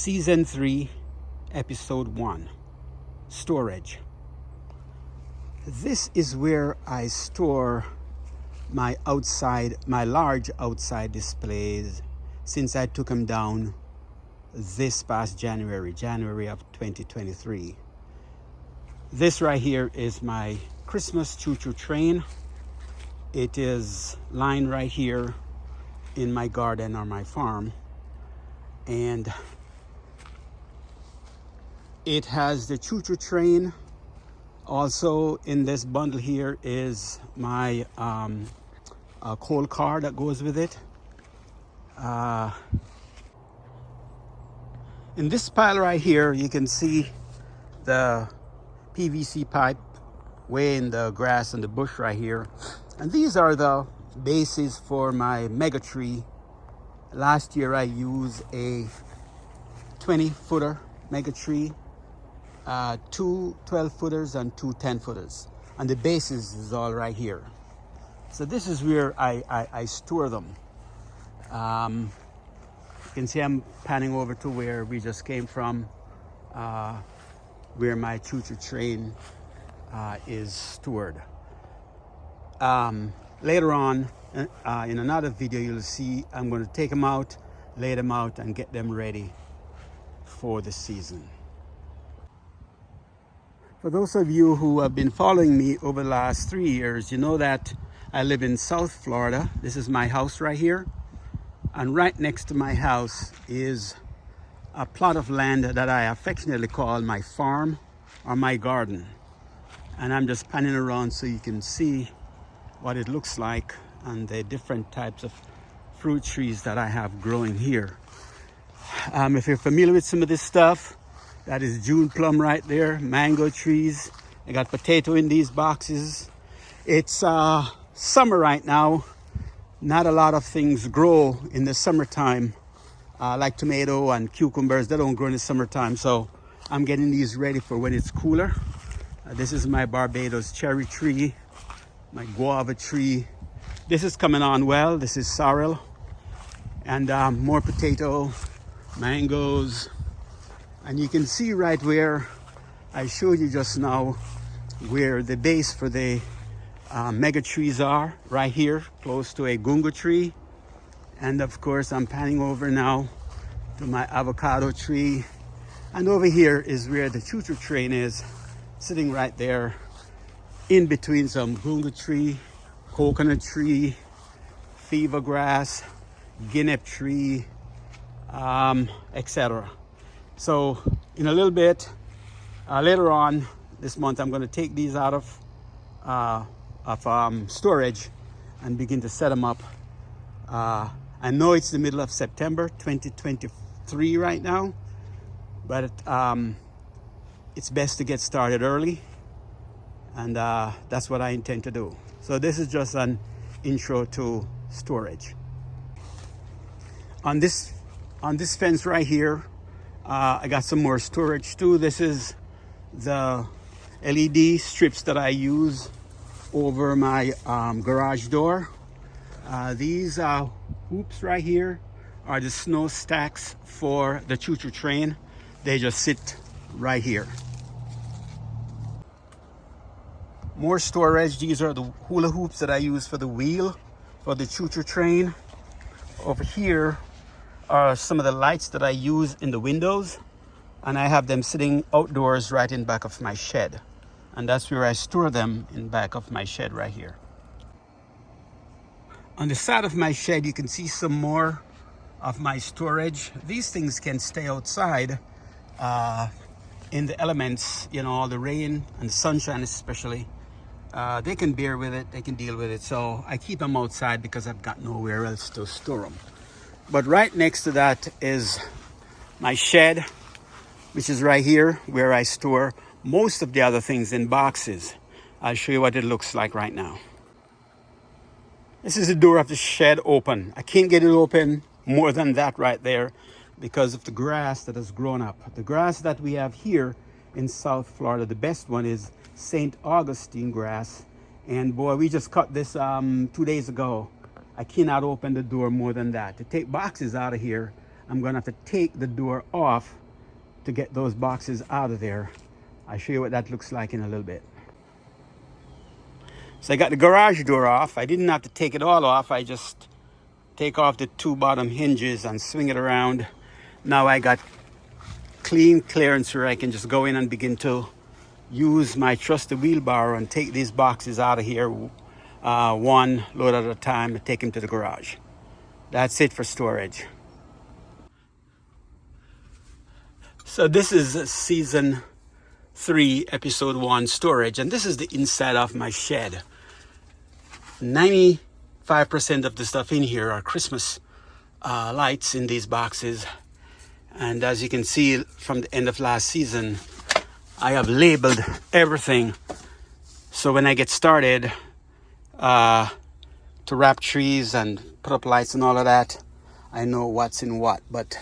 Season 3, Episode 1, Storage. This is where I store my large outside displays since I took them down this past January of 2023. This right here is my Christmas choo-choo train. It is lying right here in my garden or my farm, and it has the choo-choo train. Also in this bundle here is my coal car that goes with it. In this pile right here, you can see the PVC pipe way in the grass and the bush right here. And these are the bases for my mega tree. Last year I used a 20-footer mega tree, 2 12-footers and 2 10-footers. And the bases is all right here. So this is where I store them. You can see I'm panning over to where we just came from, where my choo-choo train is stored. Later on in another video, you'll see I'm going to take them out, lay them out, and get them ready for the season. For those of you who have been following me over the last 3 years, you know that I live in South Florida. This is my house right here. And right next to my house is a plot of land that I affectionately call my farm or my garden. And I'm just panning around so you can see what it looks like and the different types of fruit trees that I have growing here. If you're familiar with some of this stuff, that is June plum right there, mango trees. I got potato in these boxes. It's summer right now. Not a lot of things grow in the summertime, like tomato and cucumbers. They don't grow in the summertime, so I'm getting these ready for when it's cooler. This is my Barbados cherry tree, my guava tree. This is coming on well. This is sorrel. And more potato, mangoes. And you can see right where I showed you just now where the base for the mega trees are, right here, close to a gungo tree. And of course, I'm panning over now to my avocado tree. And over here is where the choo-choo train is, sitting right there in between some gungo tree, coconut tree, fever grass, guinea tree, etc. So in a little bit, later on this month, I'm going to take these out of storage and begin to set them up. I know it's the middle of September 2023 right now, but it's best to get started early, and that's what I intend to do. So this is just an intro to storage. On this fence right here, I got some more storage too. This is the LED strips that I use over my garage door. These hoops right here are the snow stacks for the choo-choo train. They just sit right here. More storage. These are the hula hoops that I use for the wheel for the choo-choo train. Over here are some of the lights that I use in the windows, and I have them sitting outdoors right in back of my shed. And that's where I store them, in back of my shed right here. On the side of my shed, you can see some more of my storage. These things can stay outside in the elements, you know, all the rain and the sunshine especially. They can bear with it, they can deal with it. So I keep them outside because I've got nowhere else to store them. But right next to that is my shed, which is right here where I store most of the other things in boxes. I'll show you what it looks like right now. This is the door of the shed open. I can't get it open more than that right there because of the grass that has grown up. The grass that we have here in South Florida, the best one is St. Augustine grass. And boy, we just cut this 2 days ago. I cannot open the door more than that. To take boxes out of here, I'm gonna have to take the door off to get those boxes out of there. I'll show you what that looks like in a little bit. So I got the garage door off. I didn't have to take it all off. I just take off the two bottom hinges and swing it around. Now I got clean clearance where I can just go in and begin to use my trusted wheelbarrow and take these boxes out of here, one load at a time, and take them to the garage. That's it for storage. So this is season 3, episode 1 storage, and this is the inside of my shed. 95% of the stuff in here are Christmas lights in these boxes. And as you can see from the end of last season, I have labeled everything. So when I get started to wrap trees and put up lights and all of that, I know what's in what. But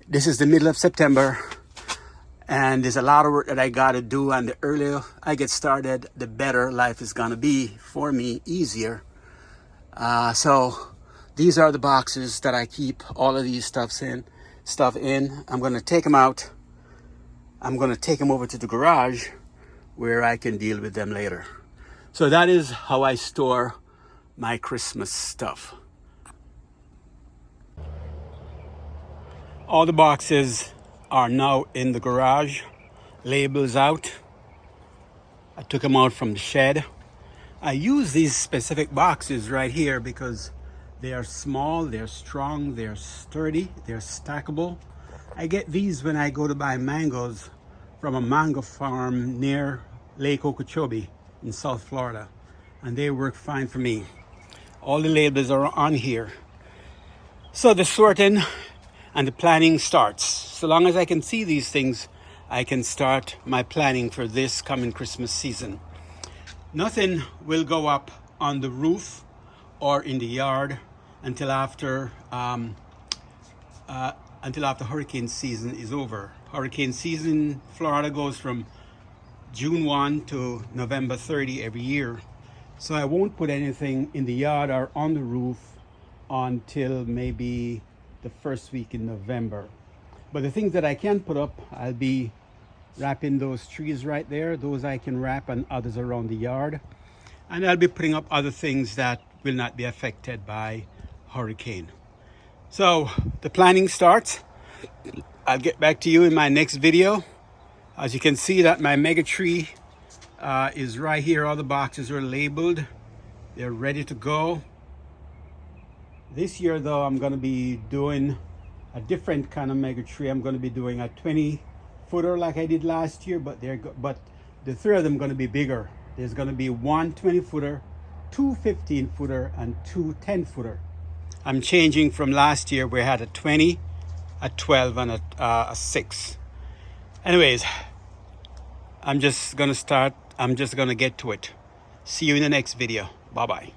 this is the middle of September, and there's a lot of work that I got to do. And the earlier I get started, the better life is going to be for me, easier. So these are the boxes that I keep all of these stuff in. I'm going to take them out. I'm going to take them over to the garage where I can deal with them later. So that is how I store my Christmas stuff. All the boxes are now in the garage, labels out. I took them out from the shed. I use these specific boxes right here because they are small, they're strong, they're sturdy, they're stackable. I get these when I go to buy mangoes from a mango farm near Lake Okeechobee in South Florida, and they work fine for me. All the labels are on here. So the sorting and the planning starts. So long as I can see these things, I can start my planning for this coming Christmas season. Nothing will go up on the roof or in the yard until after hurricane season is over. Hurricane season in Florida goes from June 1 to November 30 every year. So I won't put anything in the yard or on the roof until maybe the first week in November. But the things that I can put up, I'll be wrapping those trees right there. Those I can wrap, and others around the yard. And I'll be putting up other things that will not be affected by hurricane. So the planning starts. I'll get back to you in my next video. As you can see that my mega tree is right here. All the boxes are labeled. They're ready to go. This year though, I'm going to be doing a different kind of mega tree. I'm going to be doing a 20-footer like I did last year, but the 3 of them are going to be bigger. There's going to be one 20-footer, 2 15-footer, and 2 10-footer. I'm changing from last year where I had a 20, a 12, and a 6. Anyways, I'm just going to get to it. See you in the next video. Bye-bye.